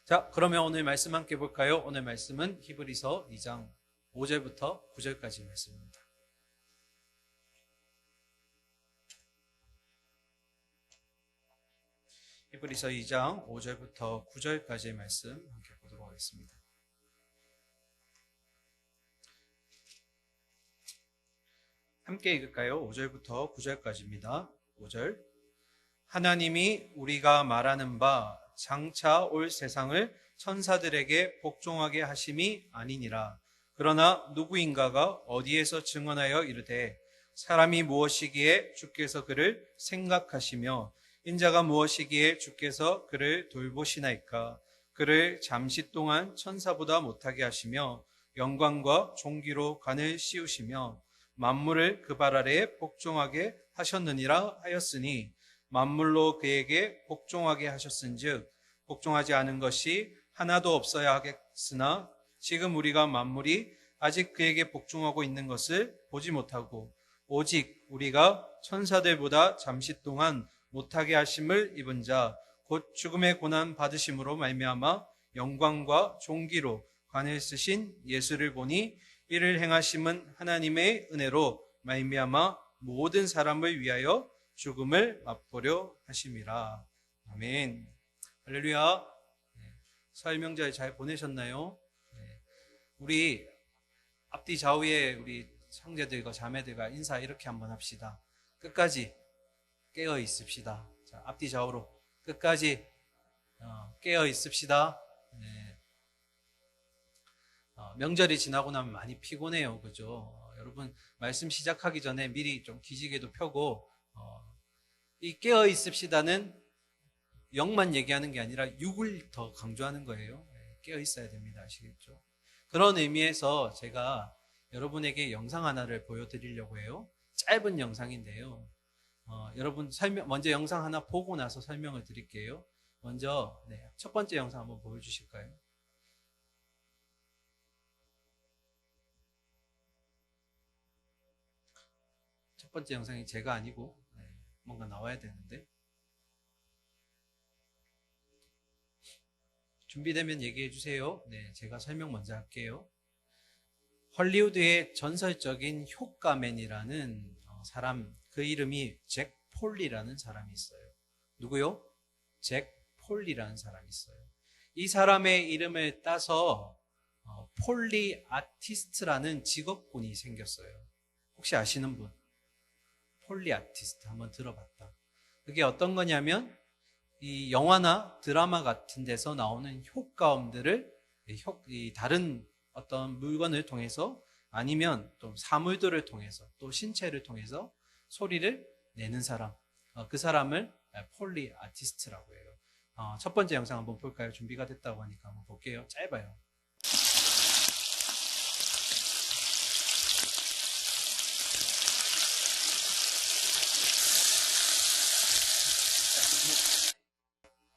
자, 그러면 오늘 말씀 함께 볼까요? 오늘 말씀은 히브리서 2장 5절부터 9절까지 말씀입니다. 히브리서 2장 5절부터 9절까지의 말씀 함께 보도록 하겠습니다. 함께 읽을까요? 5절부터 9절까지입니다. 5절. 하나님이 우리가 말하는 바 장차 올 세상을 천사들에게 복종하게 하심이 아니니라. 그러나 누구인가가 어디에서 증언하여 이르되 사람이 무엇이기에 주께서 그를 생각하시며 인자가 무엇이기에 주께서 그를 돌보시나이까. 그를 잠시 동안 천사보다 못하게 하시며 영광과 존귀로 관을 씌우시며 만물을 그 발 아래에 복종하게 하셨느니라 하였으니 만물로 그에게 복종하게 하셨은즉 복종하지 않은 것이 하나도 없어야 하겠으나 지금 우리가 만물이 아직 그에게 복종하고 있는 것을 보지 못하고 오직 우리가 천사들보다 잠시 동안 못하게 하심을 입은 자 곧 죽음의 고난 받으심으로 말미암아 영광과 존귀로 관을 쓰신 예수를 보니 이를 행하심은 하나님의 은혜로 말미암아 모든 사람을 위하여 죽음을 맛보려 하심이라. 아멘. 할렐루야. 설 명절 잘 보내셨나요? 우리 앞뒤 좌우에 우리 형제들과 자매들과 인사 이렇게 한번 합시다. 끝까지 깨어 있읍시다. 자, 앞뒤 좌우로 끝까지 깨어 있읍시다. 명절이 지나고 나면 많이 피곤해요. 그죠? 여러분 말씀 시작하기 전에 미리 좀 기지개도 펴고 이 깨어 있읍시다는 영만 얘기하는 게 아니라 육을 더 강조하는 거예요. 깨어 있어야 됩니다. 아시겠죠? 그런 의미에서 제가 여러분에게 영상 하나를 보여드리려고 해요. 짧은 영상인데요. 여러분 먼저 영상 하나 보고 나서 설명을 드릴게요. 먼저 첫 번째 영상 한번 보여주실까요? 첫 번째 영상이 제가 아니고 뭔가 나와야 되는데 준비되면 얘기해 주세요. 제가 설명 먼저 할게요. 헐리우드의 전설적인 효과맨이라는 사람, 그 이름이 잭 폴리라는 사람이 있어요. 누구요? 잭 폴리라는 사람이 있어요. 이 사람의 이름을 따서 폴리 아티스트라는 직업군이 생겼어요. 혹시 아시는 분? 폴리 아티스트 한번 들어봤다. 그게 어떤 거냐면 이 영화나 드라마 같은 데서 나오는 효과음들을 다른 어떤 물건을 통해서 아니면 또 사물들을 통해서 또 신체를 통해서 소리를 내는 사람, 그 사람을 폴리 아티스트라고 해요. 첫 번째 영상 한번 볼까요? 준비가 됐다고 하니까 한번 볼게요. 짧아요.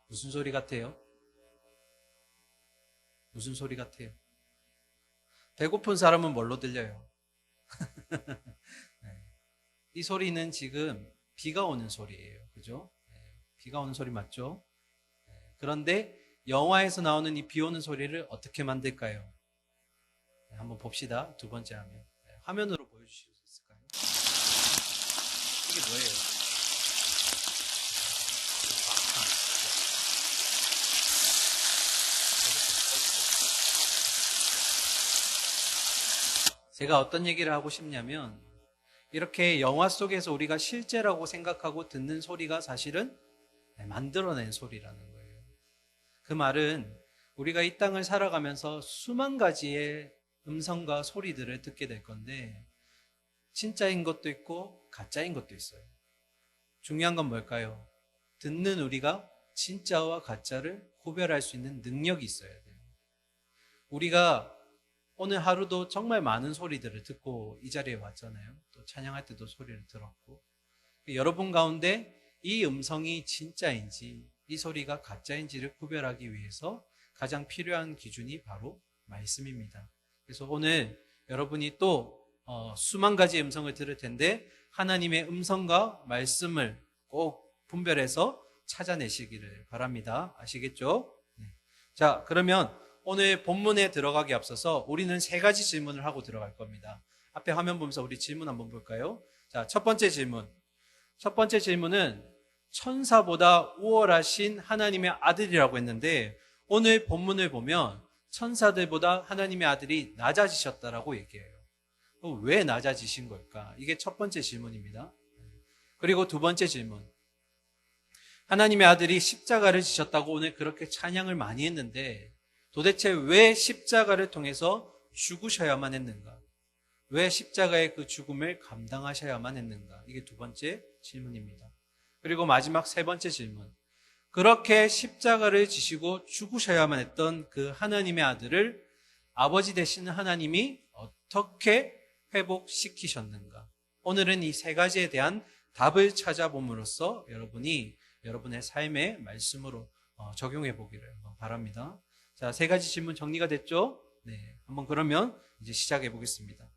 무슨 소리 같아요? 무슨 소리 같아요? 배고픈 사람은 뭘로 들려요? 이 소리는 지금 비가 오는 소리예요. 그죠? 비가 오는 소리 맞죠? 그런데 영화에서 나오는 이 비 오는 소리를 어떻게 만들까요? 한번 봅시다. 두 번째 화면. 화면으로 보여주실 수 있을까요? 이게 뭐예요? 제가 어떤 얘기를 하고 싶냐면 이렇게 영화 속에서 우리가 실제라고 생각하고 듣는 소리가 사실은 만들어낸 소리라는 거예요. 그 말은 우리가 이 땅을 살아가면서 수만 가지의 음성과 소리들을 듣게 될 건데 진짜인 것도 있고 가짜인 것도 있어요. 중요한 건 뭘까요? 듣는 우리가 진짜와 가짜를 구별할 수 있는 능력이 있어야 돼요. 우리가 오늘 하루도 정말 많은 소리들을 듣고 이 자리에 왔잖아요. 또 찬양할 때도 소리를 들었고 여러분 가운데 이 음성이 진짜인지 이 소리가 가짜인지를 구별하기 위해서 가장 필요한 기준이 바로 말씀입니다. 그래서 오늘 여러분이 또 수만 가지 음성을 들을 텐데 하나님의 음성과 말씀을 꼭 분별해서 찾아내시기를 바랍니다. 아시겠죠? 자, 그러면 오늘 본문에 들어가기 앞서서 우리는 세 가지 질문을 하고 들어갈 겁니다. 앞에 화면 보면서 우리 질문 한번 볼까요? 자, 첫 번째 질문. 첫 번째 질문은 천사보다 우월하신 하나님의 아들이라고 했는데 오늘 본문을 보면 천사들보다 하나님의 아들이 낮아지셨다라고 얘기해요. 왜 낮아지신 걸까? 이게 첫 번째 질문입니다. 그리고 두 번째 질문. 하나님의 아들이 십자가를 지셨다고 오늘 그렇게 찬양을 많이 했는데 도대체 왜 십자가를 통해서 죽으셔야만 했는가? 왜 십자가의 그 죽음을 감당하셔야만 했는가? 이게 두 번째 질문입니다. 그리고 마지막 세 번째 질문. 그렇게 십자가를 지시고 죽으셔야만 했던 그 하나님의 아들을 아버지 되시는 하나님이 어떻게 회복시키셨는가? 오늘은 이 세 가지에 대한 답을 찾아봄으로써 여러분이 여러분의 삶의 말씀으로 적용해 보기를 바랍니다. 자, 세 가지 질문 정리가 됐죠? 네. 한번 그러면 이제 시작해 보겠습니다.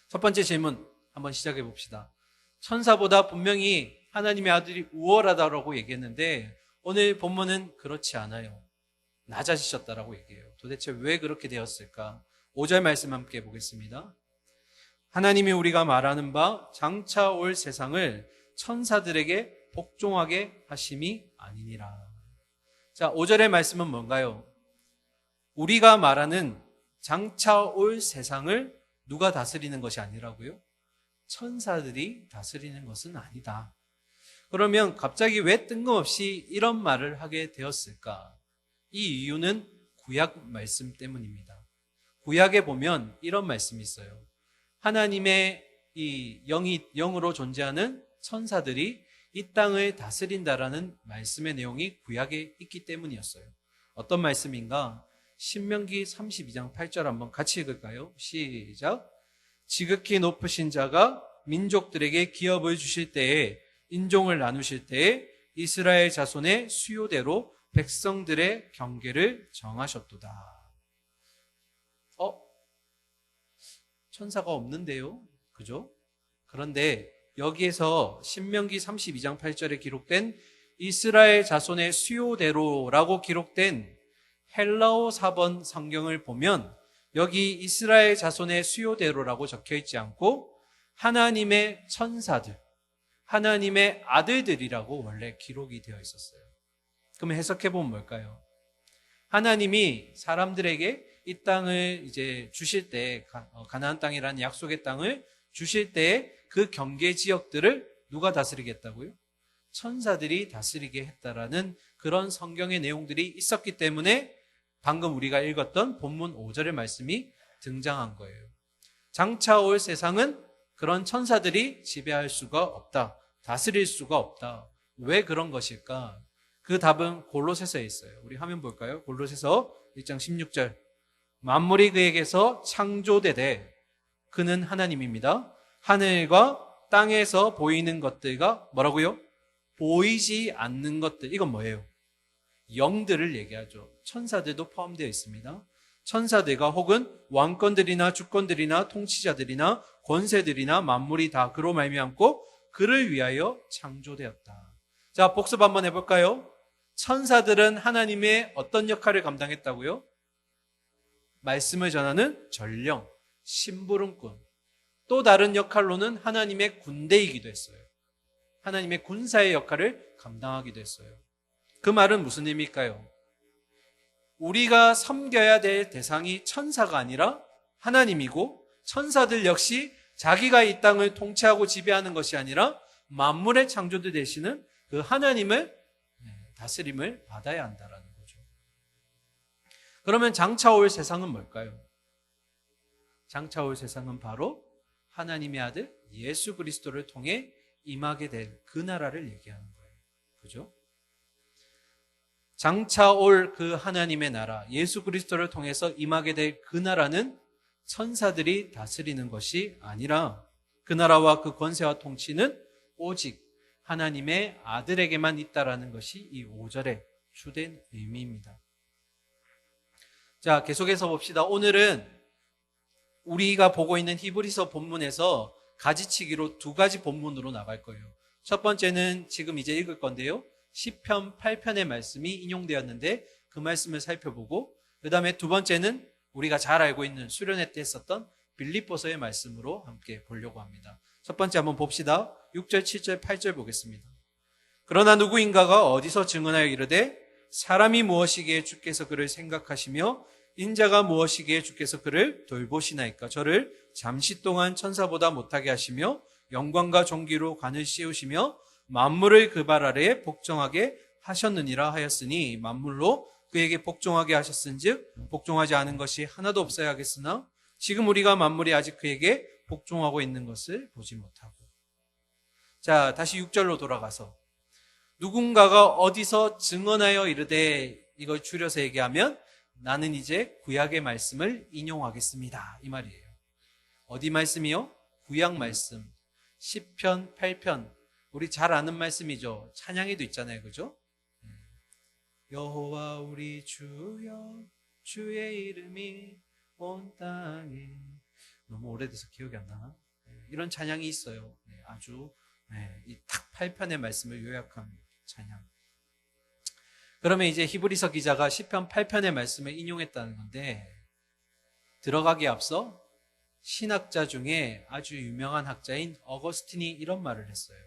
첫 번째 질문 한번 시작해 봅시다. 천사보다 분명히 하나님의 아들이 우월하다라고 얘기했는데 오늘 본문은 그렇지 않아요. 낮아지셨다라고 얘기해요. 도대체 왜 그렇게 되었을까? 5절 말씀 함께 보겠습니다. 하나님이 우리가 말하는 바 장차 올 세상을 천사들에게 복종하게 하심이 아니니라. 자, 5절의 말씀은 뭔가요? 우리가 말하는 장차 올 세상을 누가 다스리는 것이 아니라고요? 천사들이 다스리는 것은 아니다. 그러면 갑자기 왜 뜬금없이 이런 말을 하게 되었을까? 이 이유는 구약 말씀 때문입니다. 구약에 보면 이런 말씀이 있어요. 하나님의 이 영으로 존재하는 천사들이 이 땅을 다스린다라는 말씀의 내용이 구약에 있기 때문이었어요. 어떤 말씀인가? 신명기 32장 8절 한번 같이 읽을까요? 시작. 지극히 높으신 자가 민족들에게 기업을 주실 때에 인종을 나누실 때에 이스라엘 자손의 수요대로 백성들의 경계를 정하셨도다. 천사가 없는데요? 그죠? 그런데 여기에서 신명기 32장 8절에 기록된 이스라엘 자손의 수요대로라고 기록된 헬라어 사본 성경을 보면 여기 이스라엘 자손의 수요대로라고 적혀 있지 않고 하나님의 천사들, 하나님의 아들들이라고 원래 기록이 되어 있었어요. 그럼 해석해 보면 뭘까요? 하나님이 사람들에게 이 땅을 이제 주실 때, 가나안 땅이라는 약속의 땅을 주실 때 그 경계 지역들을 누가 다스리겠다고요? 천사들이 다스리게 했다라는 그런 성경의 내용들이 있었기 때문에 방금 우리가 읽었던 본문 5절의 말씀이 등장한 거예요. 장차 올 세상은 그런 천사들이 지배할 수가 없다. 다스릴 수가 없다. 왜 그런 것일까? 그 답은 골로새서에 있어요. 우리 화면 볼까요? 골로새서 1장 16절. 만물이 그에게서 창조되되 그는 하나님입니다. 하늘과 땅에서 보이는 것들과 뭐라고요? 보이지 않는 것들. 이건 뭐예요? 영들을 얘기하죠. 천사들도 포함되어 있습니다. 천사들과 혹은 왕권들이나 주권들이나 통치자들이나 권세들이나 만물이 다 그로 말미암고 그를 위하여 창조되었다. 자, 복습 한번 해볼까요? 천사들은 하나님의 어떤 역할을 감당했다고요? 말씀을 전하는 전령, 심부름꾼. 또 다른 역할로는 하나님의 군대이기도 했어요. 하나님의 군사의 역할을 감당하기도 했어요. 그 말은 무슨 의미일까요? 우리가 섬겨야 될 대상이 천사가 아니라 하나님이고 천사들 역시 자기가 이 땅을 통치하고 지배하는 것이 아니라 만물의 창조주 되시는 그 하나님을 다스림을 받아야 한다라는 거죠. 그러면 장차 올 세상은 뭘까요? 장차 올 세상은 바로 하나님의 아들 예수 그리스도를 통해 임하게 될 그 나라를 얘기하는 거예요. 그죠? 장차 올 그 하나님의 나라, 예수 그리스도를 통해서 임하게 될 그 나라는 천사들이 다스리는 것이 아니라 그 나라와 그 권세와 통치는 오직 하나님의 아들에게만 있다라는 것이 이 5절의 주된 의미입니다. 자, 계속해서 봅시다. 오늘은 우리가 보고 있는 히브리서 본문에서 가지치기로 두 가지 본문으로 나갈 거예요. 첫 번째는 지금 이제 읽을 건데요. 시편 8편의 말씀이 인용되었는데 그 말씀을 살펴보고, 그 다음에 두 번째는 우리가 잘 알고 있는 수련회 때 했었던 빌립보서의 말씀으로 함께 보려고 합니다. 첫 번째 한번 봅시다. 6절, 7절, 8절 보겠습니다. 그러나 누구인가가 어디서 증언하여 이르되 사람이 무엇이기에 주께서 그를 생각하시며 인자가 무엇이기에 주께서 그를 돌보시나이까. 저를 잠시 동안 천사보다 못하게 하시며 영광과 존귀로 관을 씌우시며 만물을 그 발 아래에 복종하게 하셨느니라 하였으니, 만물로 그에게 복종하게 하셨은즉 복종하지 않은 것이 하나도 없어야 하겠으나 지금 우리가 만물이 아직 그에게 복종하고 있는 것을 보지 못하고. 자, 다시 6절로 돌아가서 누군가가 어디서 증언하여 이르되, 이걸 줄여서 얘기하면 나는 이제 구약의 말씀을 인용하겠습니다, 이 말이에요. 어디 말씀이요? 구약 말씀. 시편 8편. 우리 잘 아는 말씀이죠. 찬양에도 있잖아요, 그죠? 여호와 우리 주여, 주의 이름이 온 땅에. 너무 오래돼서 기억이 안 나나? 이런 찬양이 있어요. 아주 이 딱 8편의 말씀을 요약한 찬양. 그러면 이제 히브리서 기자가 시편 8편의 말씀을 인용했다는 건데, 들어가기에 앞서 신학자 중에 아주 유명한 학자인 어거스틴이 이런 말을 했어요.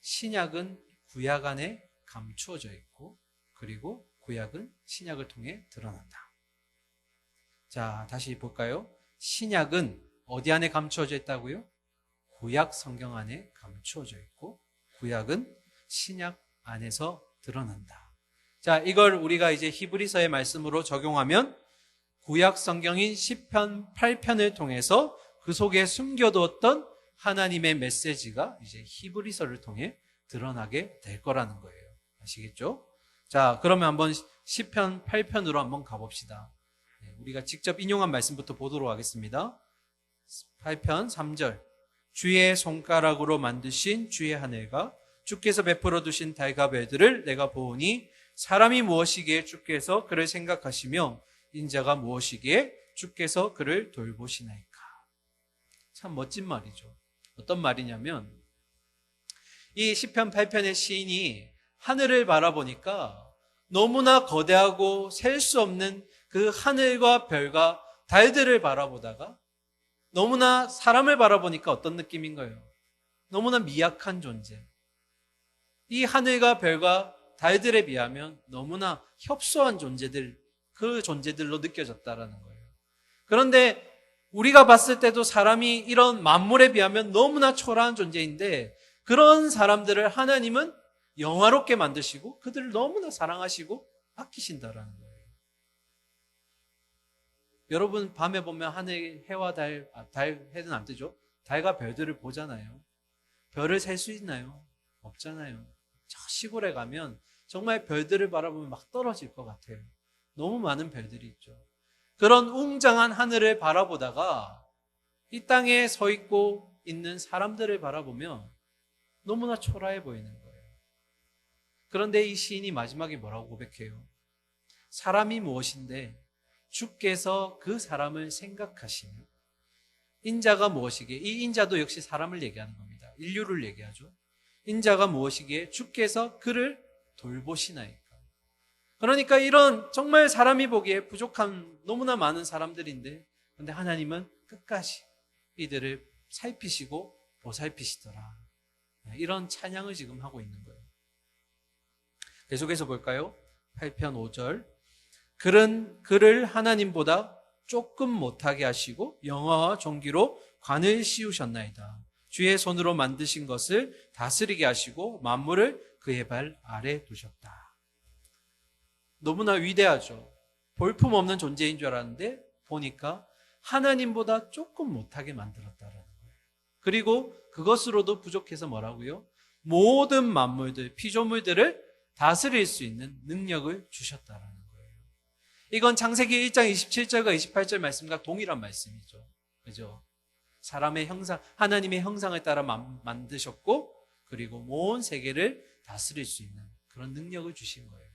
신약은 구약 안에 감추어져 있고, 그리고 구약은 신약을 통해 드러난다. 자, 다시 볼까요? 신약은 어디 안에 감추어져 있다고요? 구약 성경 안에 감추어져 있고, 구약은 신약 안에서 드러난다. 자, 이걸 우리가 이제 히브리서의 말씀으로 적용하면 구약 성경인 시편 8편을 통해서 그 속에 숨겨두었던 하나님의 메시지가 이제 히브리서를 통해 드러나게 될 거라는 거예요. 아시겠죠? 자, 그러면 한번 시편 8편으로 한번 가봅시다. 우리가 직접 인용한 말씀부터 보도록 하겠습니다. 8편 3절. 주의 손가락으로 만드신 주의 하늘과 주께서 베풀어 두신 달과 별들을 내가 보오니, 사람이 무엇이기에 주께서 그를 생각하시며 인자가 무엇이기에 주께서 그를 돌보시나이까. 참 멋진 말이죠. 어떤 말이냐면, 이 시편 8편의 시인이 하늘을 바라보니까 너무나 거대하고 셀 수 없는 그 하늘과 별과 달들을 바라보다가 너무나 사람을 바라보니까 어떤 느낌인 거예요? 너무나 미약한 존재. 이 하늘과 별과 달들에 비하면 너무나 협소한 존재들, 그 존재들로 느껴졌다라는 거예요. 그런데 우리가 봤을 때도 사람이 이런 만물에 비하면 너무나 초라한 존재인데, 그런 사람들을 하나님은 영화롭게 만드시고 그들을 너무나 사랑하시고 아끼신다라는 거예요. 여러분 밤에 보면 하늘 해와 달, 해는 안 뜨죠? 달과 별들을 보잖아요. 별을 셀 수 있나요? 없잖아요. 저 시골에 가면 정말 별들을 바라보면 막 떨어질 것 같아요. 너무 많은 별들이 있죠. 그런 웅장한 하늘을 바라보다가 이 땅에 서 있고 있는 사람들을 바라보면 너무나 초라해 보이는 거예요. 그런데 이 시인이 마지막에 뭐라고 고백해요? 사람이 무엇인데 주께서 그 사람을 생각하시며, 인자가 무엇이기에, 이 인자도 역시 사람을 얘기하는 겁니다. 인류를 얘기하죠. 인자가 무엇이기에 주께서 그를 돌보시나이까. 그러니까 이런 정말 사람이 보기에 부족한 너무나 많은 사람들인데, 그런데 하나님은 끝까지 이들을 살피시고 보살피시더라. 이런 찬양을 지금 하고 있는 거예요. 계속해서 볼까요? 8편 5절. 그를 하나님보다 조금 못하게 하시고 영화와 존귀로 관을 씌우셨나이다. 주의 손으로 만드신 것을 다스리게 하시고 만물을 그의 발 아래 두셨다. 너무나 위대하죠. 볼품없는 존재인 줄 알았는데 보니까 하나님보다 조금 못하게 만들었다라는 거예요. 그리고 그것으로도 부족해서 뭐라고요? 모든 만물들, 피조물들을 다스릴 수 있는 능력을 주셨다라는 거예요. 이건 창세기 1장 27절과 28절 말씀과 동일한 말씀이죠. 그죠? 사람의 형상, 하나님의 형상을 따라 만드셨고, 그리고 온 세계를 다스릴 수 있는 그런 능력을 주신 거예요.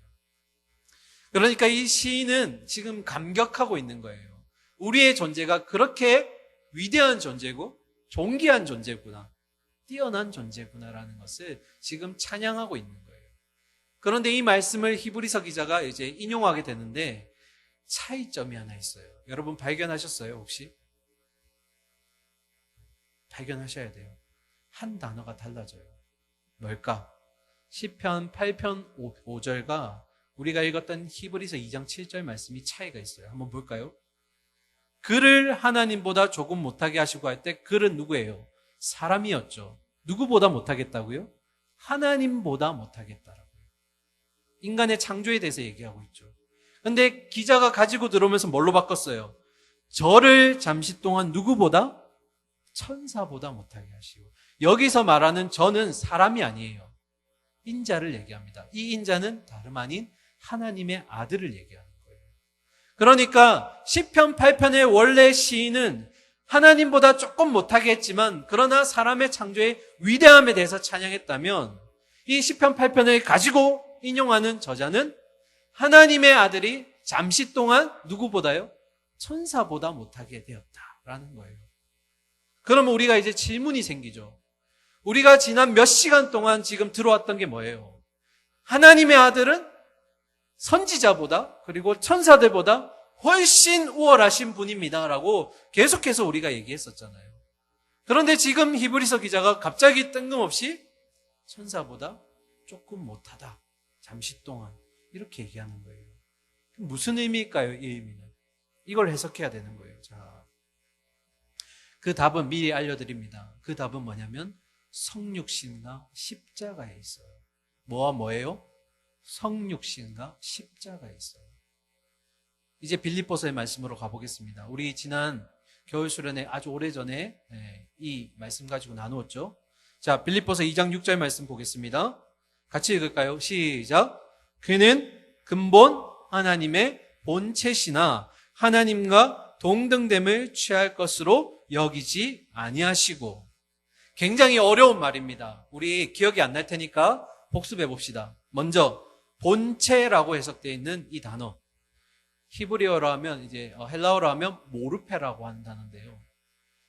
그러니까 이 시인은 지금 감격하고 있는 거예요. 우리의 존재가 그렇게 위대한 존재고 존귀한 존재구나, 뛰어난 존재구나라는 것을 지금 찬양하고 있는 거예요. 그런데 이 말씀을 히브리서 기자가 이제 인용하게 되는데 차이점이 하나 있어요. 여러분 발견하셨어요, 혹시? 발견하셔야 돼요. 한 단어가 달라져요. 뭘까? 시편 8편 5절과 우리가 읽었던 히브리서 2장 7절 말씀이 차이가 있어요. 한번 볼까요? 그를 하나님보다 조금 못하게 하시고 할 때 그는 누구예요? 사람이었죠. 누구보다 못하겠다고요? 하나님보다 못하겠다라고요. 인간의 창조에 대해서 얘기하고 있죠. 근데 기자가 가지고 들어오면서 뭘로 바꿨어요? 저를 잠시 동안 누구보다? 천사보다 못하게 하시고. 여기서 말하는 저는 사람이 아니에요. 인자를 얘기합니다. 이 인자는 다름 아닌 하나님의 아들을 얘기하는 거예요. 그러니까 시편 8편의 원래 시인은 하나님보다 조금 못하게 했지만 그러나 사람의 창조의 위대함에 대해서 찬양했다면 이 시편 8편을 가지고 인용하는 저자는 하나님의 아들이 잠시 동안 누구보다요? 천사보다 못하게 되었다라는 거예요. 그러면 우리가 이제 질문이 생기죠. 우리가 지난 몇 시간 동안 지금 들어왔던 게 뭐예요? 하나님의 아들은 선지자보다 그리고 천사들보다 훨씬 우월하신 분입니다라고 계속해서 우리가 얘기했었잖아요. 그런데 지금 히브리서 기자가 갑자기 뜬금없이 천사보다 조금 못하다. 잠시 동안 이렇게 얘기하는 거예요. 무슨 의미일까요? 이 의미는. 이걸 해석해야 되는 거예요. 자, 그 답은 미리 알려드립니다. 그 답은 뭐냐면 성육신과 십자가에 있어요. 뭐와 뭐예요? 성육신과 십자가에 있어요. 이제 빌립보서의 말씀으로 가보겠습니다. 우리 지난 겨울 수련회 아주 오래전에 이 말씀 가지고 나누었죠. 자, 빌립보서 2장 6절 말씀 보겠습니다. 같이 읽을까요? 시작. 그는 근본 하나님의 본체시나 하나님과 동등됨을 취할 것으로 여기지 아니하시고. 굉장히 어려운 말입니다. 우리 기억이 안 날 테니까 복습해 봅시다. 먼저 본체라고 해석되어 있는 이 단어. 히브리어로 하면 이제 헬라어로 하면 모르페라고 하는 단어인데요.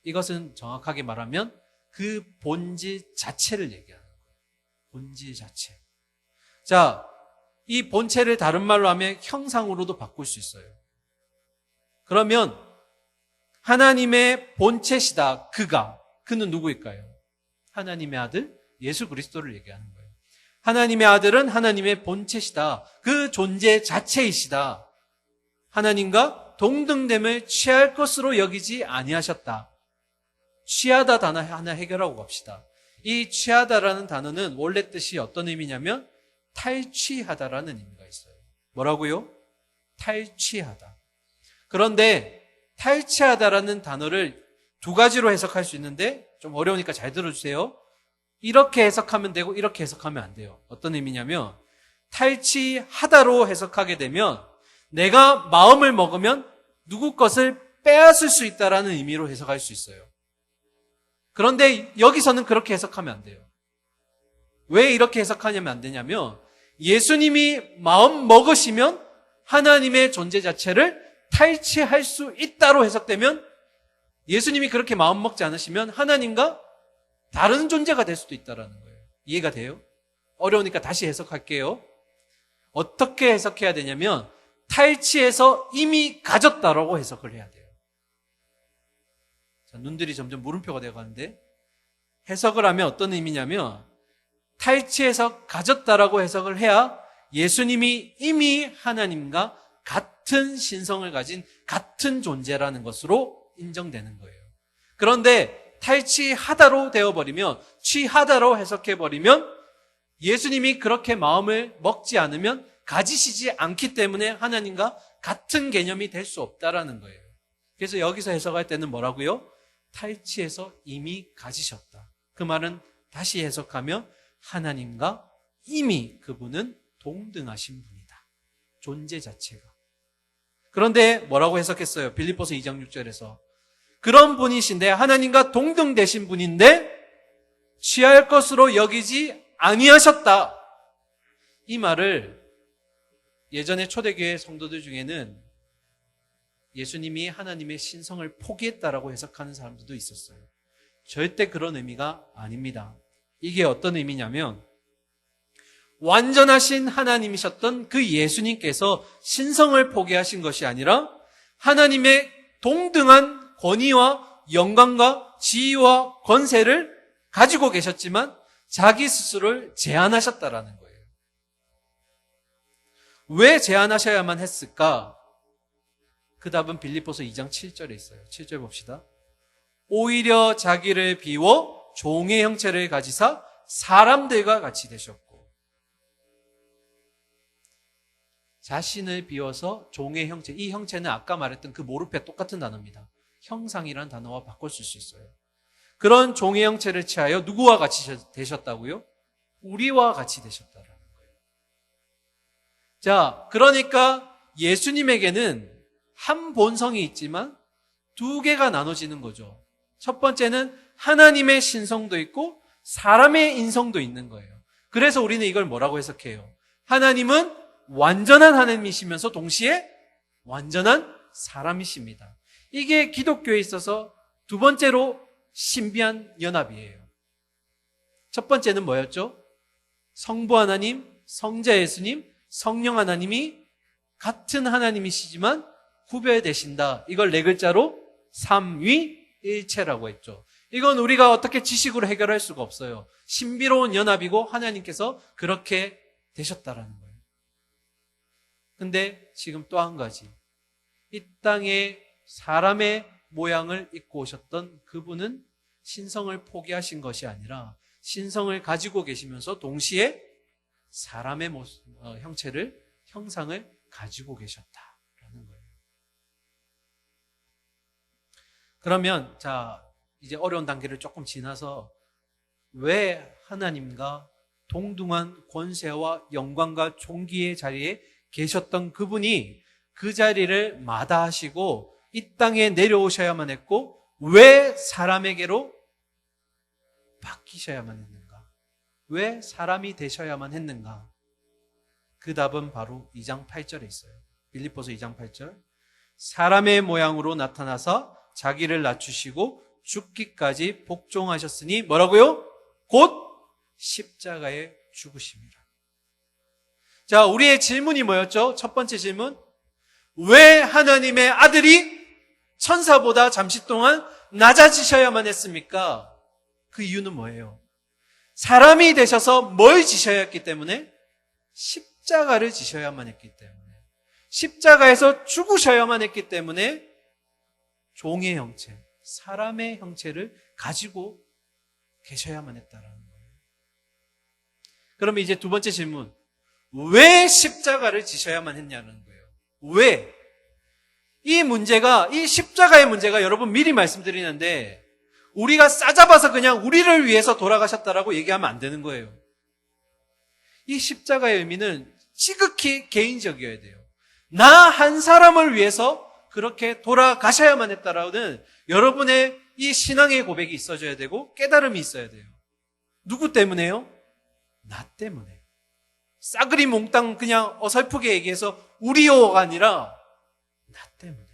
이것은 정확하게 말하면 그 본질 자체를 얘기하는 거예요. 본질 자체. 자, 이 본체를 다른 말로 하면 형상으로도 바꿀 수 있어요. 그러면 하나님의 본체시다. 그는 누구일까요? 하나님의 아들 예수 그리스도를 얘기하는 거예요. 하나님의 아들은 하나님의 본체시다. 그 존재 자체이시다. 하나님과 동등됨을 취할 것으로 여기지 아니하셨다. 취하다 단어 하나 해결하고 갑시다. 이 취하다라는 단어는 원래 뜻이 어떤 의미냐면 탈취하다라는 의미가 있어요. 뭐라고요? 탈취하다. 그런데 탈취하다라는 단어를 두 가지로 해석할 수 있는데 좀 어려우니까 잘 들어주세요. 이렇게 해석하면 되고 이렇게 해석하면 안 돼요. 어떤 의미냐면 탈취하다로 해석하게 되면 내가 마음을 먹으면 누구 것을 빼앗을 수 있다라는 의미로 해석할 수 있어요. 그런데 여기서는 그렇게 해석하면 안 돼요. 왜 이렇게 해석하냐면 안 되냐면 예수님이 마음 먹으시면 하나님의 존재 자체를 탈취할 수 있다로 해석되면 예수님이 그렇게 마음 먹지 않으시면 하나님과 다른 존재가 될 수도 있다는 거예요. 이해가 돼요? 어려우니까 다시 해석할게요. 어떻게 해석해야 되냐면 탈취해서 이미 가졌다라고 해석을 해야 돼요. 자, 눈들이 점점 물음표가 되어가는데 해석을 하면 어떤 의미냐면 탈취해서 가졌다라고 해석을 해야 예수님이 이미 하나님과 같은 신성을 가진 같은 존재라는 것으로 인정되는 거예요. 그런데 탈취하다로 되어버리면 취하다로 해석해버리면 예수님이 그렇게 마음을 먹지 않으면 가지시지 않기 때문에 하나님과 같은 개념이 될 수 없다라는 거예요. 그래서 여기서 해석할 때는 뭐라고요? 탈취해서 이미 가지셨다. 그 말은 다시 해석하면 하나님과 이미 그분은 동등하신 분이다. 존재 자체가. 그런데 뭐라고 해석했어요? 빌립보서 2장 6절에서 그런 분이신데 하나님과 동등되신 분인데 취할 것으로 여기지 아니하셨다. 이 말을 예전에 초대교회 성도들 중에는 예수님이 하나님의 신성을 포기했다라고 해석하는 사람들도 있었어요. 절대 그런 의미가 아닙니다. 이게 어떤 의미냐면 완전하신 하나님이셨던 그 예수님께서 신성을 포기하신 것이 아니라 하나님의 동등한 권위와 영광과 지위와 권세를 가지고 계셨지만 자기 스스로를 제한하셨다라는 거예요. 왜 제한하셔야만 했을까? 그 답은 빌립보서 2장 7절에 있어요. 7절 봅시다. 오히려 자기를 비워 종의 형체를 가지사 사람들과 같이 되셨고, 자신을 비워서 종의 형체, 이 형체는 아까 말했던 그 모르페 똑같은 단어입니다. 형상이라는 단어와 바꿔 쓸 수 있어요. 그런 종의 형체를 취하여 누구와 같이 되셨다고요? 우리와 같이 되셨다라는 거예요. 자, 그러니까 예수님에게는 한 본성이 있지만 두 개가 나눠지는 거죠. 첫 번째는 하나님의 신성도 있고 사람의 인성도 있는 거예요. 그래서 우리는 이걸 뭐라고 해석해요? 하나님은 완전한 하나님이시면서 동시에 완전한 사람이십니다. 이게 기독교에 있어서 두 번째로 신비한 연합이에요. 첫 번째는 뭐였죠? 성부 하나님, 성자 예수님, 성령 하나님이 같은 하나님이시지만 구별되신다. 이걸 네 글자로 삼위일체라고 했죠. 이건 우리가 어떻게 지식으로 해결할 수가 없어요. 신비로운 연합이고 하나님께서 그렇게 되셨다라는 거예요. 근데 지금 또 한 가지, 이 땅에 사람의 모양을 입고 오셨던 그분은 신성을 포기하신 것이 아니라 신성을 가지고 계시면서 동시에 사람의 형상을 가지고 계셨다라는 거예요. 그러면 자, 이제 어려운 단계를 조금 지나서 왜 하나님과 동등한 권세와 영광과 존귀의 자리에 계셨던 그분이 그 자리를 마다하시고 이 땅에 내려오셔야만 했고 왜 사람에게로 바뀌셔야만 했는가? 왜 사람이 되셔야만 했는가? 그 답은 바로 2장 8절에 있어요. 빌립보서 2장 8절. 사람의 모양으로 나타나서 자기를 낮추시고 죽기까지 복종하셨으니 뭐라고요? 곧 십자가에 죽으심이라. 자, 우리의 질문이 뭐였죠? 첫 번째 질문. 왜 하나님의 아들이 천사보다 잠시 동안 낮아지셔야만 했습니까? 그 이유는 뭐예요? 사람이 되셔서 뭘 지셔야 했기 때문에? 십자가를 지셔야만 했기 때문에. 십자가에서 죽으셔야만 했기 때문에 종의 형체, 사람의 형체를 가지고 계셔야만 했다라는 거예요. 그러면 이제 두 번째 질문. 왜 십자가를 지셔야만 했냐는 거예요. 왜? 이 십자가의 문제가 여러분 미리 말씀드리는데 우리가 싸잡아서 그냥 우리를 위해서 돌아가셨다라고 얘기하면 안 되는 거예요. 이 십자가의 의미는 지극히 개인적이어야 돼요. 나 한 사람을 위해서 그렇게 돌아가셔야만 했다라는 여러분의 이 신앙의 고백이 있어져야 되고 깨달음이 있어야 돼요. 누구 때문에요? 나 때문에. 싸그리 몽땅 그냥 어설프게 얘기해서 우리요가 아니라 나 때문에.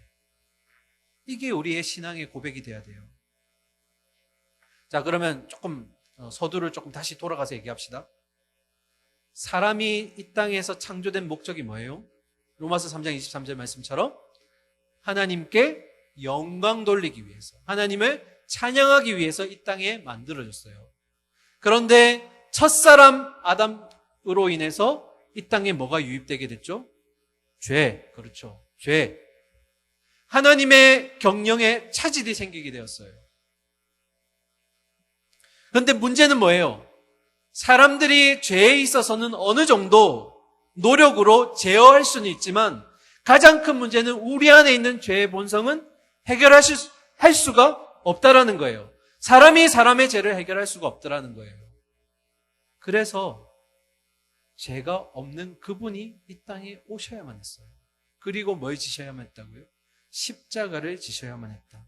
이게 우리의 신앙의 고백이 돼야 돼요. 자, 그러면 조금 서두를 조금 다시 돌아가서 얘기합시다. 사람이 이 땅에서 창조된 목적이 뭐예요? 로마서 3장 23절 말씀처럼 하나님께 영광 돌리기 위해서, 하나님을 찬양하기 위해서 이 땅에 만들어졌어요. 그런데 첫사람 아담으로 인해서 이 땅에 뭐가 유입되게 됐죠? 죄. 그렇죠. 죄. 하나님의 경영에 차질이 생기게 되었어요. 그런데 문제는 뭐예요? 사람들이 죄에 있어서는 어느 정도 노력으로 제어할 수는 있지만 가장 큰 문제는 우리 안에 있는 죄의 본성은 할 수가 없다라는 거예요. 사람이 사람의 죄를 해결할 수가 없다라는 거예요. 그래서 죄가 없는 그분이 이 땅에 오셔야만 했어요. 그리고 뭘 지셔야만 했다고요? 십자가를 지셔야만 했다.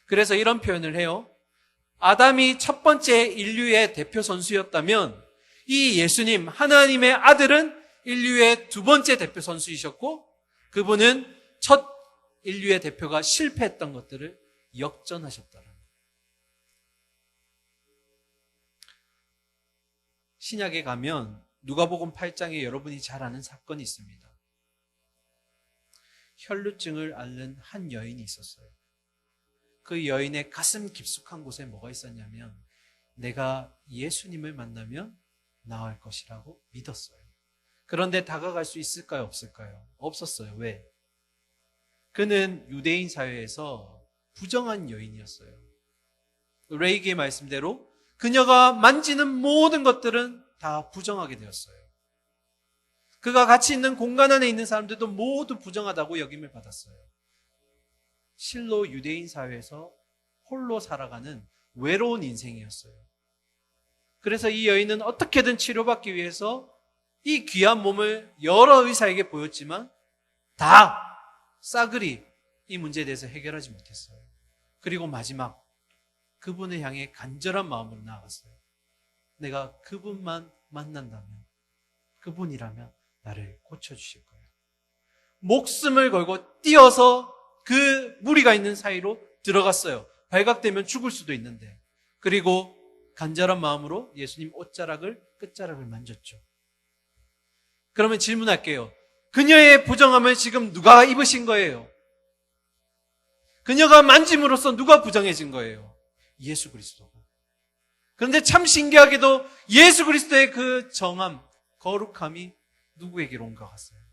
그래서 이런 표현을 해요. 아담이 첫 번째 인류의 대표 선수였다면 이 예수님, 하나님의 아들은 인류의 두 번째 대표 선수이셨고 그분은 첫 인류의 대표가 실패했던 것들을 역전하셨다는 거예요. 신약에 가면 누가복음 8장에 여러분이 잘 아는 사건이 있습니다. 혈루증을 앓는 한 여인이 있었어요. 그 여인의 가슴 깊숙한 곳에 뭐가 있었냐면 내가 예수님을 만나면 나을 것이라고 믿었어요. 그런데 다가갈 수 있을까요? 없을까요? 없었어요. 왜? 그는 유대인 사회에서 부정한 여인이었어요. 레이기의 말씀대로 그녀가 만지는 모든 것들은 다 부정하게 되었어요. 그가 같이 있는 공간 안에 있는 사람들도 모두 부정하다고 여김을 받았어요. 실로 유대인 사회에서 홀로 살아가는 외로운 인생이었어요. 그래서 이 여인은 어떻게든 치료받기 위해서 이 귀한 몸을 여러 의사에게 보였지만 다 싸그리 이 문제에 대해서 해결하지 못했어요. 그리고 마지막 그분을 향해 간절한 마음으로 나아갔어요. 내가 그분만 만난다면, 그분이라면 나를 고쳐주실 거예요. 목숨을 걸고 뛰어서 그 무리가 있는 사이로 들어갔어요. 발각되면 죽을 수도 있는데. 그리고 간절한 마음으로 예수님 옷자락을, 끝자락을 만졌죠. 그러면 질문할게요. 그녀의 부정함을 지금 누가 입으신 거예요? 그녀가 만짐으로써 누가 부정해진 거예요? 예수 그리스도가. 그런데 참 신기하게도 예수 그리스도의 그 정함, 거룩함이 누구에게로 온 것 같아요?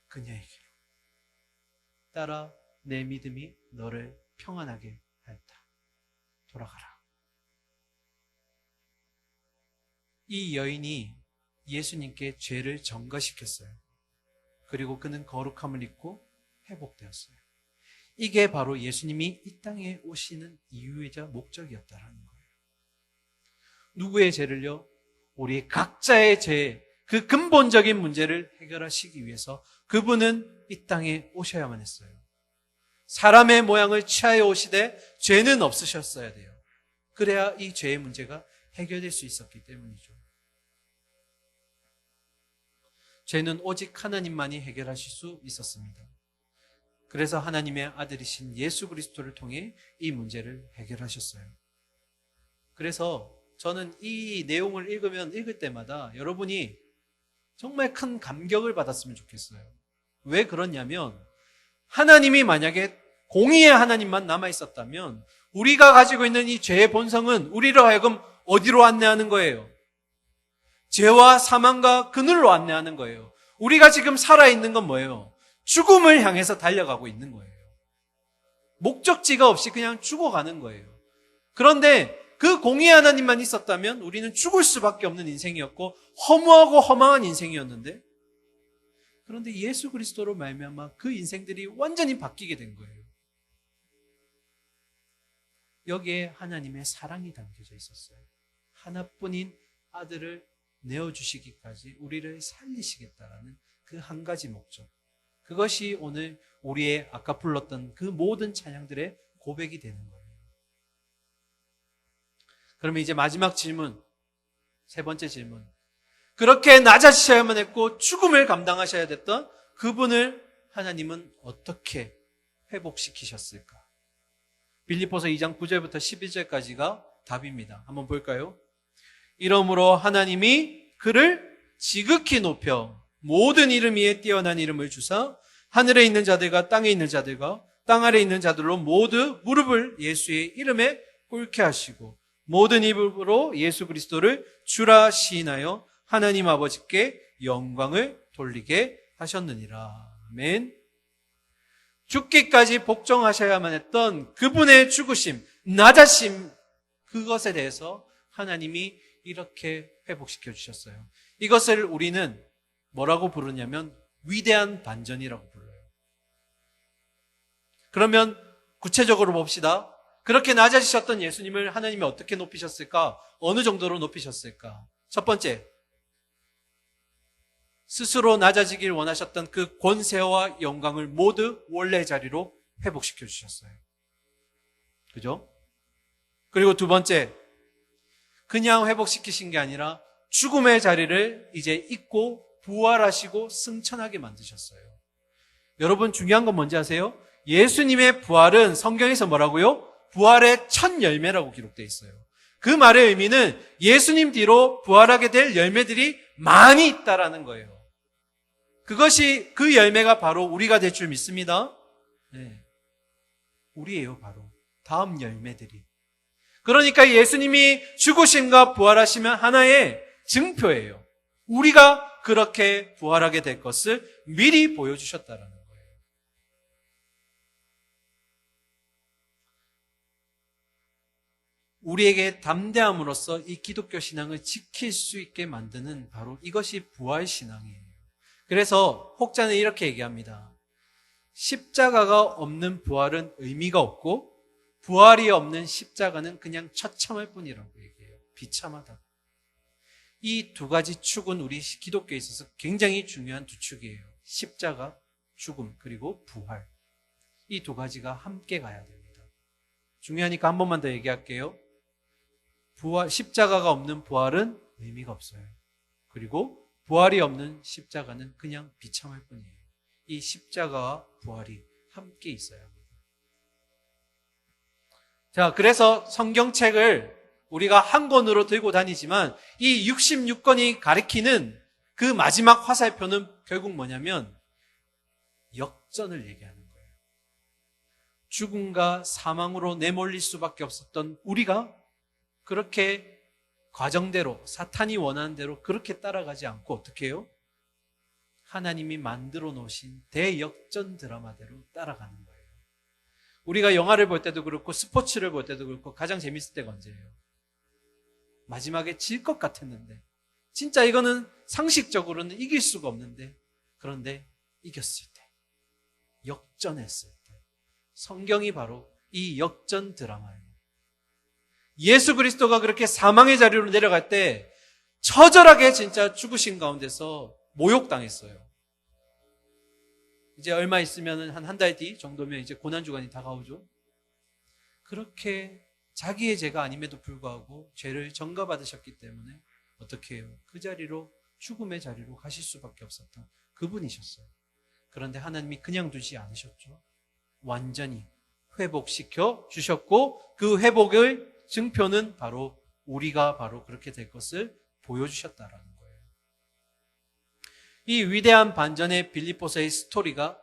그녀에게로. 따라 내 믿음이 너를 평안하게 하였다. 돌아가라. 이 여인이 예수님께 죄를 전가시켰어요. 그리고 그는 거룩함을 입고 회복되었어요. 이게 바로 예수님이 이 땅에 오시는 이유이자 목적이었다라는 거예요. 누구의 죄를요? 우리 각자의 죄, 그 근본적인 문제를 해결하시기 위해서 그분은 이 땅에 오셔야만 했어요. 사람의 모양을 취하여 오시되 죄는 없으셨어야 돼요. 그래야 이 죄의 문제가 해결될 수 있었기 때문이죠. 죄는 오직 하나님만이 해결하실 수 있었습니다. 그래서 하나님의 아들이신 예수 그리스도를 통해 이 문제를 해결하셨어요. 그래서 저는 이 내용을 읽을 때마다 여러분이 정말 큰 감격을 받았으면 좋겠어요. 왜 그러냐면 하나님이 만약에 공의의 하나님만 남아있었다면 우리가 가지고 있는 이 죄의 본성은 우리로 하여금 어디로 안내하는 거예요? 죄와 사망과 그늘로 안내하는 거예요. 우리가 지금 살아있는 건 뭐예요? 죽음을 향해서 달려가고 있는 거예요. 목적지가 없이 그냥 죽어가는 거예요. 그런데 그 공의의 하나님만 있었다면 우리는 죽을 수밖에 없는 인생이었고 허무하고 허망한 인생이었는데, 그런데 예수 그리스도로 말미암아 그 인생들이 완전히 바뀌게 된 거예요. 여기에 하나님의 사랑이 담겨져 있었어요. 하나뿐인 아들을 내어주시기까지 우리를 살리시겠다라는 그 한 가지 목적. 그것이 오늘 우리의 아까 불렀던 그 모든 찬양들의 고백이 되는 거예요. 그러면 이제 마지막 질문, 세 번째 질문. 그렇게 낮아지셔야만 했고 죽음을 감당하셔야 됐던 그분을 하나님은 어떻게 회복시키셨을까? 빌립보서 2장 9절부터 11절까지가 답입니다. 한번 볼까요? 이러므로 하나님이 그를 지극히 높여 모든 이름 위에 뛰어난 이름을 주사 하늘에 있는 자들과 땅에 있는 자들과 땅 아래에 있는 자들로 모두 무릎을 예수의 이름에 꿇게 하시고 모든 입으로 예수 그리스도를 주라 시인하여 하나님 아버지께 영광을 돌리게 하셨느니라. 아멘. 죽기까지 복종하셔야만 했던 그분의 죽으심, 낮아심, 그것에 대해서 하나님이 이렇게 회복시켜 주셨어요. 이것을 우리는 뭐라고 부르냐면 위대한 반전이라고 불러요. 그러면 구체적으로 봅시다. 그렇게 낮아지셨던 예수님을 하나님이 어떻게 높이셨을까? 어느 정도로 높이셨을까? 첫 번째, 스스로 낮아지길 원하셨던 그 권세와 영광을 모두 원래 자리로 회복시켜 주셨어요. 그죠? 그리고 두 번째, 그냥 회복시키신 게 아니라 죽음의 자리를 이제 잊고 부활하시고 승천하게 만드셨어요. 여러분 중요한 건 뭔지 아세요? 예수님의 부활은 성경에서 뭐라고요? 부활의 첫 열매라고 기록되어 있어요. 그 말의 의미는 예수님 뒤로 부활하게 될 열매들이 많이 있다라는 거예요. 그것이 그 열매가 바로 우리가 될 줄 믿습니다. 네. 우리예요, 바로. 다음 열매들이. 그러니까 예수님이 죽으심과 부활하시면 하나의 증표예요. 우리가 그렇게 부활하게 될 것을 미리 보여주셨다라는 거예요. 우리에게 담대함으로써 이 기독교 신앙을 지킬 수 있게 만드는 바로 이것이 부활 신앙이에요. 그래서 혹자는 이렇게 얘기합니다. 십자가가 없는 부활은 의미가 없고 부활이 없는 십자가는 그냥 처참할 뿐이라고 얘기해요. 비참하다. 이 두 가지 축은 우리 기독교에 있어서 굉장히 중요한 두 축이에요. 십자가, 죽음, 그리고 부활. 이 두 가지가 함께 가야 됩니다. 중요하니까 한 번만 더 얘기할게요. 십자가가 없는 부활은 의미가 없어요. 그리고 부활이 없는 십자가는 그냥 비참할 뿐이에요. 이 십자가와 부활이 함께 있어야 합니다. 자, 그래서 성경책을 우리가 한 권으로 들고 다니지만 이 66권이 가리키는 그 마지막 화살표는 결국 뭐냐면 역전을 얘기하는 거예요. 죽음과 사망으로 내몰릴 수밖에 없었던 우리가 그렇게 과정대로 사탄이 원하는 대로 그렇게 따라가지 않고 어떻게 해요? 하나님이 만들어 놓으신 대역전 드라마대로 따라가는 거예요. 우리가 영화를 볼 때도 그렇고 스포츠를 볼 때도 그렇고 가장 재밌을 때가 언제예요? 마지막에 질 것 같았는데 진짜 이거는 상식적으로는 이길 수가 없는데 그런데 이겼을 때, 역전했을 때, 성경이 바로 이 역전 드라마예요. 예수 그리스도가 그렇게 사망의 자리로 내려갈 때 처절하게 진짜 죽으신 가운데서 모욕당했어요. 이제 얼마 있으면 한 달 뒤 정도면 이제 고난주간이 다가오죠. 그렇게 자기의 죄가 아님에도 불구하고 죄를 전가받으셨기 때문에 어떻게 해요? 그 자리로, 죽음의 자리로 가실 수밖에 없었던 그분이셨어요. 그런데 하나님이 그냥 두지 않으셨죠. 완전히 회복시켜 주셨고 그 회복을 증표는 바로 우리가 바로 그렇게 될 것을 보여주셨다라는 거예요. 이 위대한 반전의 빌립보서의 스토리가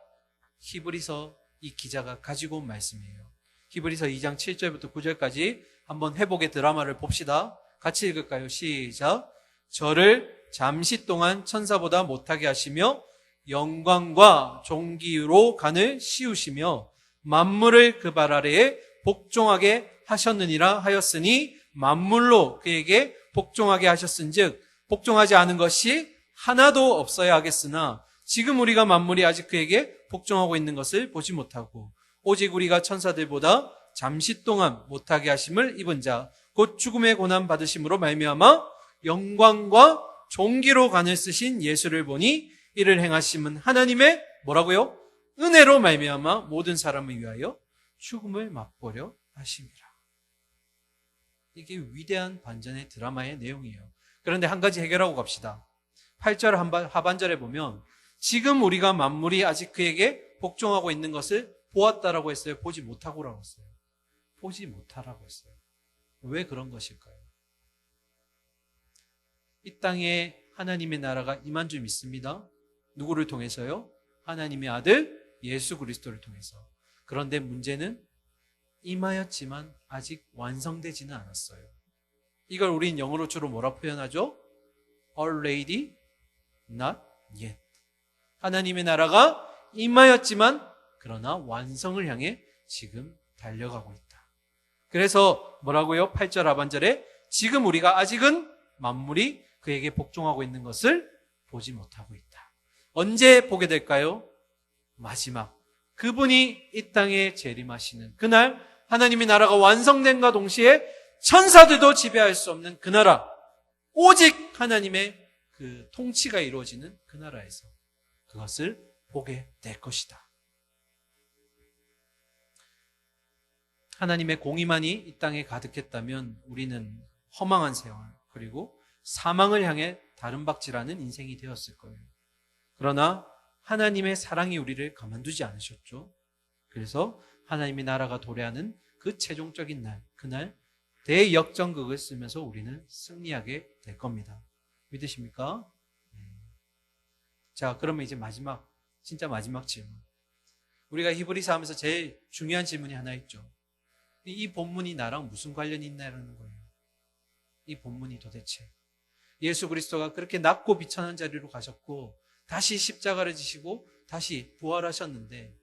히브리서 이 기자가 가지고 온 말씀이에요. 히브리서 2장 7절부터 9절까지 한번 회복의 드라마를 봅시다. 같이 읽을까요? 시작. 저를 잠시 동안 천사보다 못하게 하시며 영광과 존귀로 간을 씌우시며 만물을 그 발 아래에 복종하게 하셨느니라 하였으니 만물로 그에게 복종하게 하셨은즉 복종하지 않은 것이 하나도 없어야 하겠으나 지금 우리가 만물이 아직 그에게 복종하고 있는 것을 보지 못하고 오직 우리가 천사들보다 잠시 동안 못하게 하심을 입은 자 곧 죽음의 고난 받으심으로 말미암아 영광과 존귀로 간을 쓰신 예수를 보니 이를 행하심은 하나님의 뭐라고요? 은혜로 말미암아 모든 사람을 위하여 죽음을 맛보려 하심이라. 이게 위대한 반전의 드라마의 내용이에요. 그런데 한 가지 해결하고 갑시다. 8절 하반절에 보면 지금 우리가 만물이 아직 그에게 복종하고 있는 것을 보았다라고 했어요? 보지 못하고라고 했어요? 보지 못하라고 했어요. 왜 그런 것일까요? 이 땅에 하나님의 나라가 임한 줄 믿습니다. 누구를 통해서요? 하나님의 아들 예수 그리스도를 통해서. 그런데 문제는 임하였지만 아직 완성되지는 않았어요. 이걸 우린 영어로 주로 뭐라 표현하죠? Already not yet. 하나님의 나라가 임하였지만 그러나 완성을 향해 지금 달려가고 있다. 그래서 뭐라고요? 8절 하반절에 지금 우리가 아직은 만물이 그에게 복종하고 있는 것을 보지 못하고 있다. 언제 보게 될까요? 마지막. 그분이 이 땅에 재림하시는 그날 하나님의 나라가 완성된과 동시에 천사들도 지배할 수 없는 그 나라, 오직 하나님의 그 통치가 이루어지는 그 나라에서 그것을 보게 될 것이다. 하나님의 공의만이 이 땅에 가득했다면 우리는 허망한 생활 그리고 사망을 향해 다름박질하는 인생이 되었을 거예요. 그러나 하나님의 사랑이 우리를 가만두지 않으셨죠. 그래서 하나님의 나라가 도래하는 그 최종적인 날, 그날 대역전극을 쓰면서 우리는 승리하게 될 겁니다. 믿으십니까? 자, 그러면 이제 진짜 마지막 질문. 우리가 히브리서 하면서 제일 중요한 질문이 하나 있죠. 이 본문이 나랑 무슨 관련이 있나라는 거예요. 이 본문이 도대체 예수 그리스도가 그렇게 낮고 비천한 자리로 가셨고 다시 십자가를 지시고 다시 부활하셨는데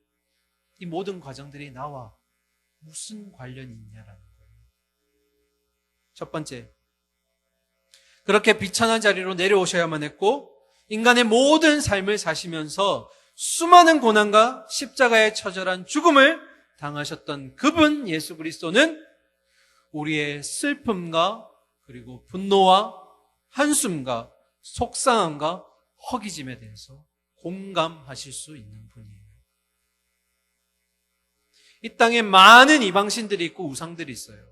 이 모든 과정들이 나와 무슨 관련이 있냐라는 거예요. 첫 번째, 그렇게 비천한 자리로 내려오셔야만 했고 인간의 모든 삶을 사시면서 수많은 고난과 십자가의 처절한 죽음을 당하셨던 그분 예수 그리스도는 우리의 슬픔과 그리고 분노와 한숨과 속상함과 허기짐에 대해서 공감하실 수 있는 분이에요. 이 땅에 많은 이방신들이 있고 우상들이 있어요.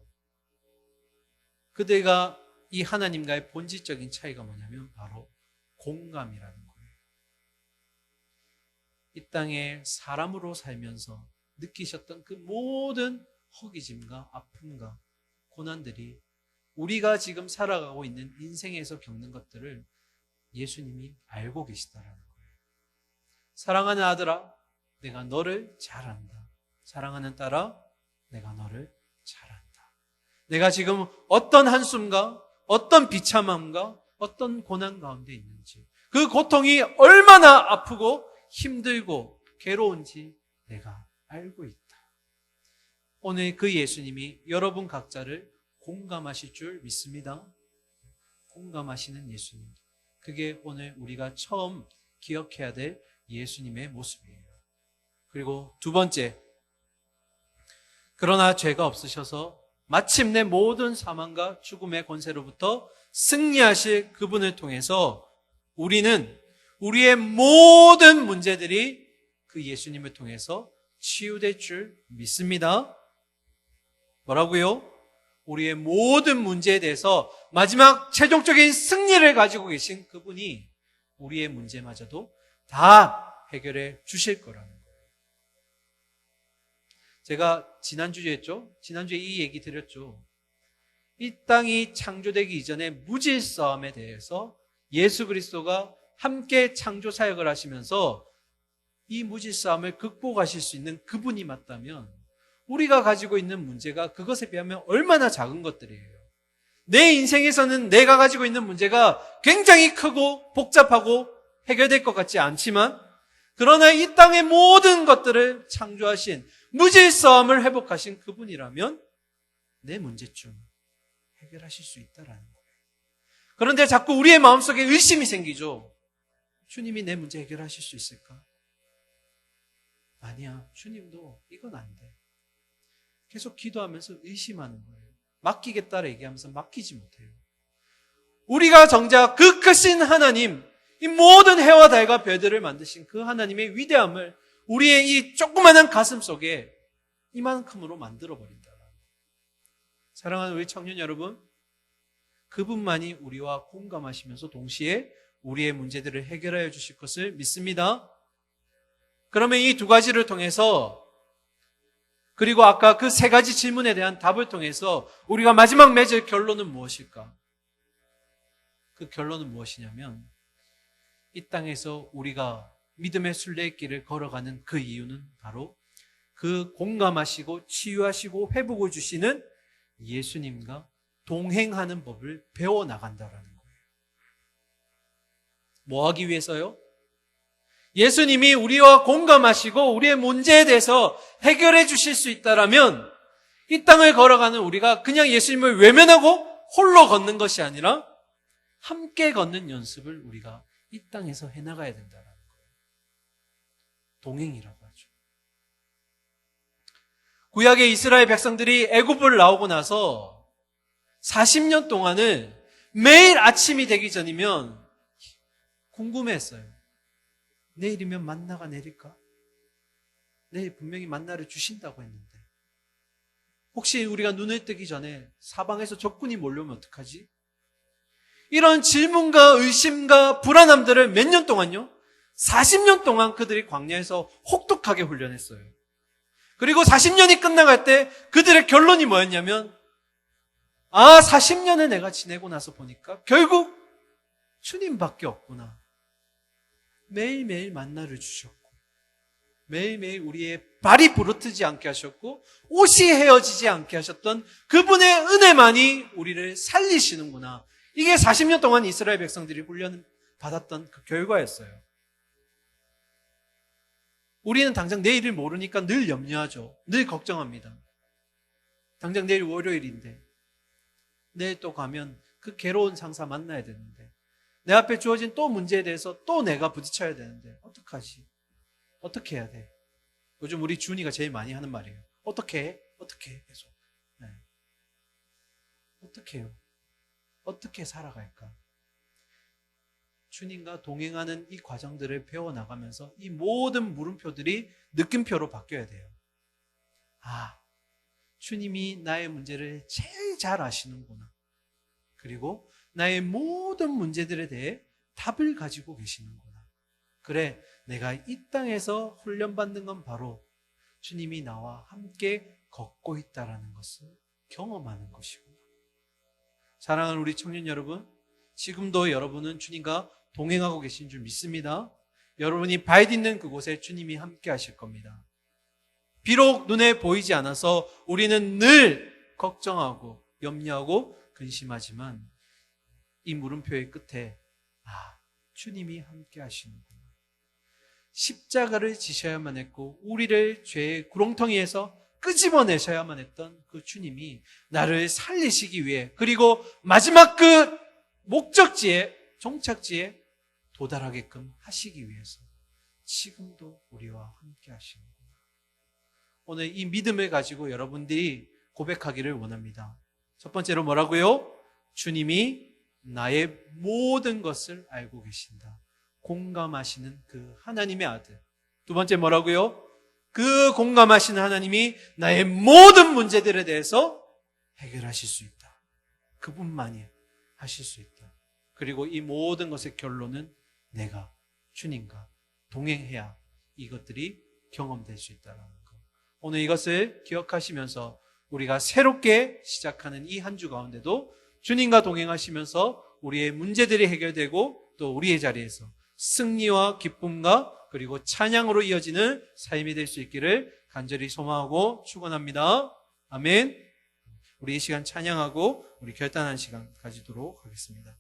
그들과 이 하나님과의 본질적인 차이가 뭐냐면 바로 공감이라는 거예요. 이 땅에 사람으로 살면서 느끼셨던 그 모든 허기짐과 아픔과 고난들이 우리가 지금 살아가고 있는 인생에서 겪는 것들을 예수님이 알고 계시다라는 거예요. 사랑하는 아들아, 내가 너를 잘 안다. 사랑하는 딸아, 내가 너를 잘 안다. 내가 지금 어떤 한숨과 어떤 비참함과 어떤 고난 가운데 있는지, 그 고통이 얼마나 아프고 힘들고 괴로운지 내가 알고 있다. 오늘 그 예수님이 여러분 각자를 공감하실 줄 믿습니다. 공감하시는 예수님. 그게 오늘 우리가 처음 기억해야 될 예수님의 모습이에요. 그리고 두 번째, 그러나 죄가 없으셔서 마침내 모든 사망과 죽음의 권세로부터 승리하실 그분을 통해서 우리는 우리의 모든 문제들이 그 예수님을 통해서 치유될 줄 믿습니다. 뭐라고요? 우리의 모든 문제에 대해서 마지막 최종적인 승리를 가지고 계신 그분이 우리의 문제마저도 다 해결해 주실 거라는 거예요. 제가 지난주에 했죠? 지난주에 이 얘기 드렸죠. 이 땅이 창조되기 이전에 무질서함에 대해서 예수 그리스도가 함께 창조 사역을 하시면서 이 무질서함을 극복하실 수 있는 그분이 맞다면 우리가 가지고 있는 문제가 그것에 비하면 얼마나 작은 것들이에요. 내 인생에서는 내가 가지고 있는 문제가 굉장히 크고 복잡하고 해결될 것 같지 않지만 그러나 이 땅의 모든 것들을 창조하신 무질서함을 회복하신 그분이라면 내 문제점 해결하실 수 있다라는 거예요. 그런데 자꾸 우리의 마음속에 의심이 생기죠. 주님이 내 문제 해결하실 수 있을까? 아니야. 주님도 이건 안 돼. 계속 기도하면서 의심하는 거예요. 맡기겠다라 얘기하면서 맡기지 못해요. 우리가 정작 그 크신 하나님, 이 모든 해와 달과 별들을 만드신 그 하나님의 위대함을 우리의 이 조그마한 가슴 속에 이만큼으로 만들어버린다. 사랑하는 우리 청년 여러분, 그분만이 우리와 공감하시면서 동시에 우리의 문제들을 해결하여 주실 것을 믿습니다. 그러면 이 두 가지를 통해서 그리고 아까 그 세 가지 질문에 대한 답을 통해서 우리가 마지막 맺을 결론은 무엇일까? 그 결론은 무엇이냐면 이 땅에서 우리가 믿음의 순례길을 걸어가는 그 이유는 바로 그 공감하시고 치유하시고 회복을 주시는 예수님과 동행하는 법을 배워나간다라는 거예요. 뭐 하기 위해서요? 예수님이 우리와 공감하시고 우리의 문제에 대해서 해결해 주실 수 있다라면 이 땅을 걸어가는 우리가 그냥 예수님을 외면하고 홀로 걷는 것이 아니라 함께 걷는 연습을 우리가 이 땅에서 해나가야 된다는 거예요. 동행이라고 하죠. 구약의 이스라엘 백성들이 애굽을 나오고 나서 40년 동안을 매일 아침이 되기 전이면 궁금해했어요. 내일이면 만나가 내릴까? 내일 분명히 만나를 주신다고 했는데 혹시 우리가 눈을 뜨기 전에 사방에서 적군이 몰려오면 어떡하지? 이런 질문과 의심과 불안함들을 몇 년 동안요? 40년 동안 그들이 광야에서 혹독하게 훈련했어요. 그리고 40년이 끝나갈 때 그들의 결론이 뭐였냐면 40년을 내가 지내고 나서 보니까 결국 주님밖에 없구나. 매일매일 만나를 주셨고 매일매일 우리의 발이 부르트지 않게 하셨고 옷이 헤어지지 않게 하셨던 그분의 은혜만이 우리를 살리시는구나. 이게 40년 동안 이스라엘 백성들이 훈련 받았던 그 결과였어요. 우리는 당장 내일을 모르니까 늘 염려하죠. 늘 걱정합니다. 당장 내일 월요일인데 내일 또 가면 그 괴로운 상사 만나야 되는데 내 앞에 주어진 또 문제에 대해서 또 내가 부딪혀야 되는데 어떡하지? 어떻게 해야 돼? 요즘 우리 준이가 제일 많이 하는 말이에요. 어떻게 해? 어떻게 해? 계속. 네. 어떻게 해요? 어떻게 살아갈까? 주님과 동행하는 이 과정들을 배워나가면서 이 모든 물음표들이 느낌표로 바뀌어야 돼요. 아, 주님이 나의 문제를 제일 잘 아시는구나. 그리고 나의 모든 문제들에 대해 답을 가지고 계시는구나. 그래, 내가 이 땅에서 훈련받는 건 바로 주님이 나와 함께 걷고 있다는 것을 경험하는 것이구나. 사랑하는 우리 청년 여러분, 지금도 여러분은 주님과 동행하고 계신 줄 믿습니다. 여러분이 발 딛는 그곳에 주님이 함께 하실 겁니다. 비록 눈에 보이지 않아서 우리는 늘 걱정하고 염려하고 근심하지만 이 물음표의 끝에 주님이 함께 하시는구나. 십자가를 지셔야만 했고 우리를 죄의 구렁텅이에서 끄집어내셔야만 했던 그 주님이 나를 살리시기 위해 그리고 마지막 그 목적지에 종착지에 도달하게끔 하시기 위해서 지금도 우리와 함께 하시는구나. 오늘 이 믿음을 가지고 여러분들이 고백하기를 원합니다. 첫 번째로 뭐라고요? 주님이 나의 모든 것을 알고 계신다. 공감하시는 그 하나님의 아들. 두 번째 뭐라고요? 그 공감하시는 하나님이 나의 모든 문제들에 대해서 해결하실 수 있다. 그분만이 하실 수 있다. 그리고 이 모든 것의 결론은 내가 주님과 동행해야 이것들이 경험될 수 있다는 것. 오늘 이것을 기억하시면서 우리가 새롭게 시작하는 이 한 주 가운데도 주님과 동행하시면서 우리의 문제들이 해결되고 또 우리의 자리에서 승리와 기쁨과 그리고 찬양으로 이어지는 삶이 될 수 있기를 간절히 소망하고 축원합니다. 아멘. 우리 이 시간 찬양하고 우리 결단하는 시간 가지도록 하겠습니다.